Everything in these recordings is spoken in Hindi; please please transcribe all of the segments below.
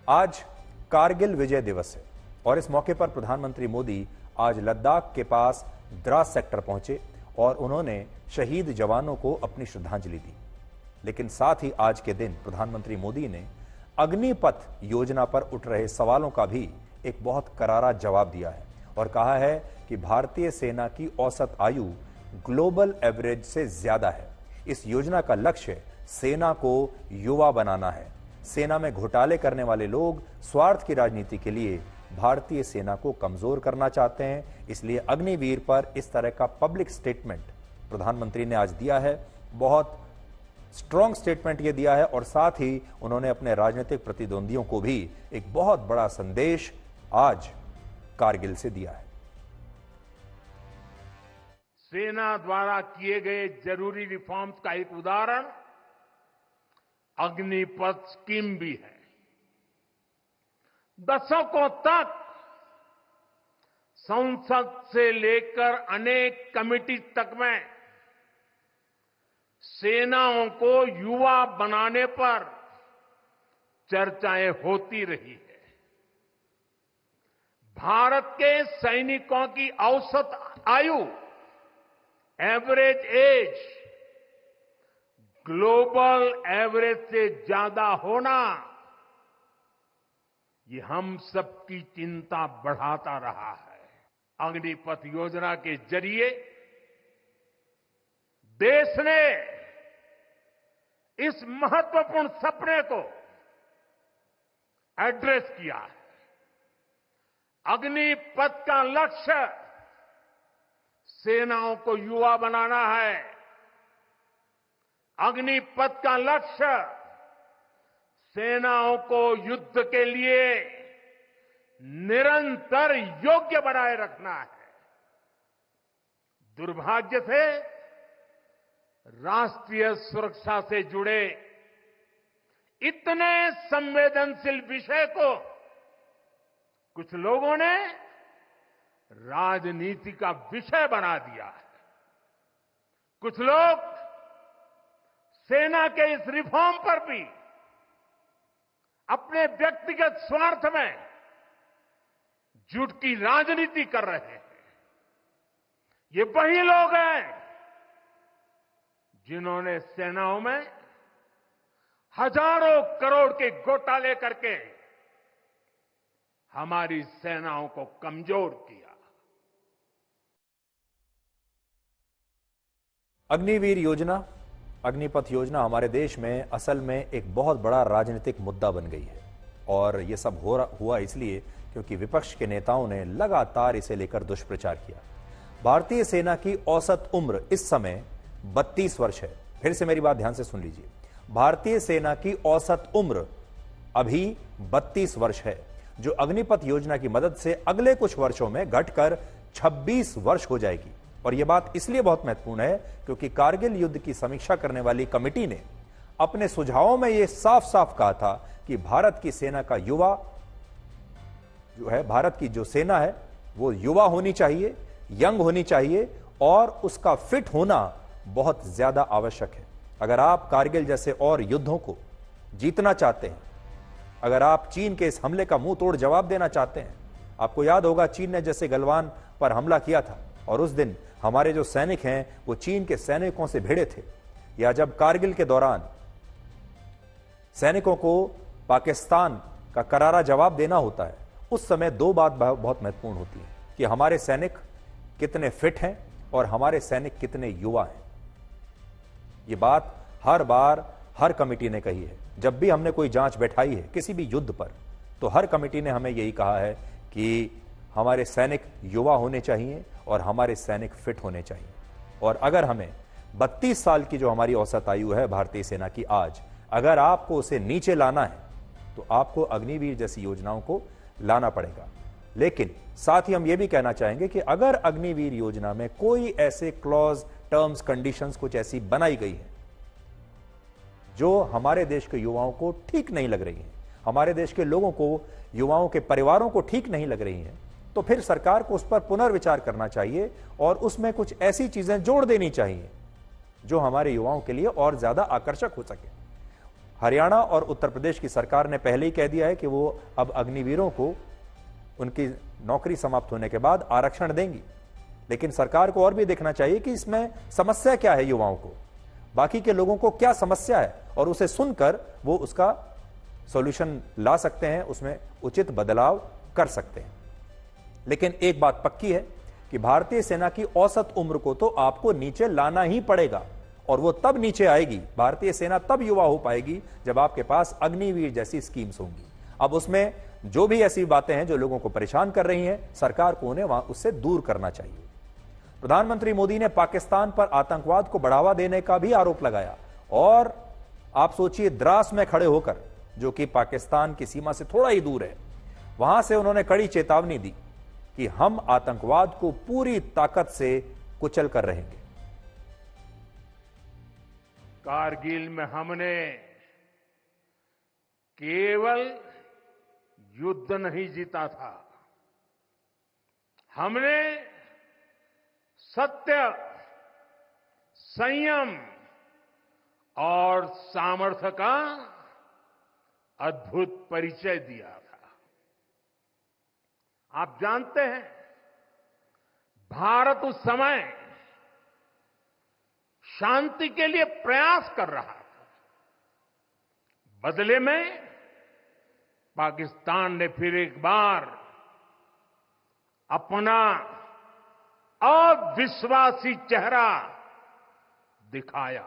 आज कारगिल विजय दिवस है और इस मौके पर प्रधानमंत्री मोदी आज लद्दाख के पास द्रास सेक्टर पहुंचे और उन्होंने शहीद जवानों को अपनी श्रद्धांजलि दी। लेकिन साथ ही आज के दिन प्रधानमंत्री मोदी ने अग्निपथ योजना पर उठ रहे सवालों का भी एक बहुत करारा जवाब दिया है और कहा है कि भारतीय सेना की औसत आयु ग्लोबल एवरेज से ज्यादा है। इस योजना का लक्ष्य सेना को युवा बनाना है। सेना में घोटाले करने वाले लोग स्वार्थ की राजनीति के लिए भारतीय सेना को कमजोर करना चाहते हैं। इसलिए अग्निवीर पर इस तरह का पब्लिक स्टेटमेंट प्रधानमंत्री ने आज दिया है। बहुत स्ट्रॉन्ग स्टेटमेंट ये दिया है और साथ ही उन्होंने अपने राजनीतिक प्रतिद्वंदियों को भी एक बहुत बड़ा संदेश आज कारगिल से दिया है। सेना द्वारा किए गए जरूरी रिफॉर्म्स का एक उदाहरण अग्निपथ स्कीम भी है। दशकों तक संसद से लेकर अनेक कमेटी तक में सेनाओं को युवा बनाने पर चर्चाएं होती रही है। भारत के सैनिकों की औसत आयु एवरेज एज ग्लोबल एवरेज से ज्यादा होना ये हम सबकी चिंता बढ़ाता रहा है। अग्निपथ योजना के जरिए देश ने इस महत्वपूर्ण सपने को एड्रेस किया है। अग्निपथ का लक्ष्य सेनाओं को युवा बनाना है। अग्निपथ का लक्ष्य सेनाओं को युद्ध के लिए निरंतर योग्य बनाए रखना है। दुर्भाग्य से राष्ट्रीय सुरक्षा से जुड़े इतने संवेदनशील विषय को कुछ लोगों ने राजनीति का विषय बना दिया है। कुछ लोग सेना के इस रिफॉर्म पर भी अपने व्यक्तिगत स्वार्थ में झूठ की राजनीति कर रहे हैं। ये वही लोग हैं जिन्होंने सेनाओं में हजारों करोड़ के घोटाले करके हमारी सेनाओं को कमजोर किया। अग्निवीर योजना, अग्निपथ योजना हमारे देश में असल में एक बहुत बड़ा राजनीतिक मुद्दा बन गई है और यह सब हुआ इसलिए क्योंकि विपक्ष के नेताओं ने लगातार इसे लेकर दुष्प्रचार किया। भारतीय सेना की औसत उम्र इस समय 32 वर्ष है। फिर से मेरी बात ध्यान से सुन लीजिए। भारतीय सेना की औसत उम्र अभी 32 वर्ष है, जो अग्निपथ योजना की मदद से अगले कुछ वर्षों में घटकर 26 वर्ष हो जाएगी। और यह बात इसलिए बहुत महत्वपूर्ण है क्योंकि कारगिल युद्ध की समीक्षा करने वाली कमेटी ने अपने सुझावों में यह साफ साफ कहा था कि भारत की सेना का युवा जो है, भारत की जो सेना है वो युवा होनी चाहिए, यंग होनी चाहिए और उसका फिट होना बहुत ज्यादा आवश्यक है। अगर आप कारगिल जैसे और युद्धों को जीतना चाहते हैं, अगर आप चीन के इस हमले का मुंह तोड़ जवाब देना चाहते हैं, आपको याद होगा चीन ने जैसे गलवान पर हमला किया था और उस दिन हमारे जो सैनिक हैं वो चीन के सैनिकों से भिड़े थे, या जब कारगिल के दौरान सैनिकों को पाकिस्तान का करारा जवाब देना होता है, उस समय दो बात बहुत महत्वपूर्ण होती है कि हमारे सैनिक कितने फिट हैं और हमारे सैनिक कितने युवा हैं। ये बात हर बार हर कमेटी ने कही है। जब भी हमने कोई जांच बैठाई है किसी भी युद्ध पर, तो हर कमेटी ने हमें यही कहा है कि हमारे सैनिक युवा होने चाहिए और हमारे सैनिक फिट होने चाहिए। और अगर हमें 32 साल की जो हमारी औसत आयु है भारतीय सेना की आज, अगर आपको उसे नीचे लाना है तो आपको अग्निवीर जैसी योजनाओं को लाना पड़ेगा। लेकिन साथ ही हम यह भी कहना चाहेंगे कि अगर अग्निवीर योजना में कोई ऐसे क्लॉज, टर्म्स, कंडीशंस कुछ ऐसी बनाई गई है जो हमारे देश के युवाओं को ठीक नहीं लग रही है, हमारे देश के लोगों को, युवाओं के परिवारों को ठीक नहीं लग रही हैं, तो फिर सरकार को उस पर पुनर्विचार करना चाहिए और उसमें कुछ ऐसी चीजें जोड़ देनी चाहिए जो हमारे युवाओं के लिए और ज्यादा आकर्षक हो सके। हरियाणा और उत्तर प्रदेश की सरकार ने पहले ही कह दिया है कि वो अब अग्निवीरों को उनकी नौकरी समाप्त होने के बाद आरक्षण देंगी। लेकिन सरकार को और भी देखना चाहिए कि इसमें समस्या क्या है, युवाओं को, बाकी के लोगों को क्या समस्या है, और उसे सुनकर वो उसका सॉल्यूशन ला सकते हैं, उसमें उचित बदलाव कर सकते हैं। लेकिन एक बात पक्की है कि भारतीय सेना की औसत उम्र को तो आपको नीचे लाना ही पड़ेगा, और वो तब नीचे आएगी, भारतीय सेना तब युवा हो पाएगी जब आपके पास अग्निवीर जैसी स्कीम्स होंगी। अब उसमें जो भी ऐसी बातें हैं जो लोगों को परेशान कर रही हैं, सरकार को उन्हें वहां उससे दूर करना चाहिए। प्रधानमंत्री मोदी ने पाकिस्तान पर आतंकवाद को बढ़ावा देने का भी आरोप लगाया, और आप सोचिए द्रास में खड़े होकर, जो कि पाकिस्तान की सीमा से थोड़ा ही दूर है, वहां से उन्होंने कड़ी चेतावनी दी कि हम आतंकवाद को पूरी ताकत से कुचल कर रहेंगे। कारगिल में हमने केवल युद्ध नहीं जीता था, हमने सत्य, संयम और सामर्थ्य का अद्भुत परिचय दिया था। आप जानते हैं, भारत उस समय शांति के लिए प्रयास कर रहा था। बदले में पाकिस्तान ने फिर एक बार अपना अविश्वासी चेहरा दिखाया।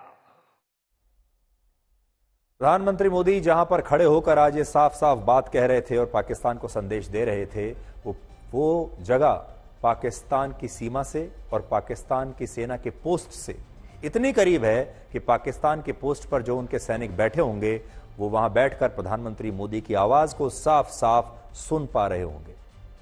प्रधानमंत्री मोदी जहां पर खड़े होकर आज ये साफ साफ बात कह रहे थे और पाकिस्तान को संदेश दे रहे थे, वो जगह पाकिस्तान की सीमा से और पाकिस्तान की सेना के पोस्ट से इतनी करीब है कि पाकिस्तान के पोस्ट पर जो उनके सैनिक बैठे होंगे, वो वहां बैठकर प्रधानमंत्री मोदी की आवाज को साफ साफ सुन पा रहे होंगे।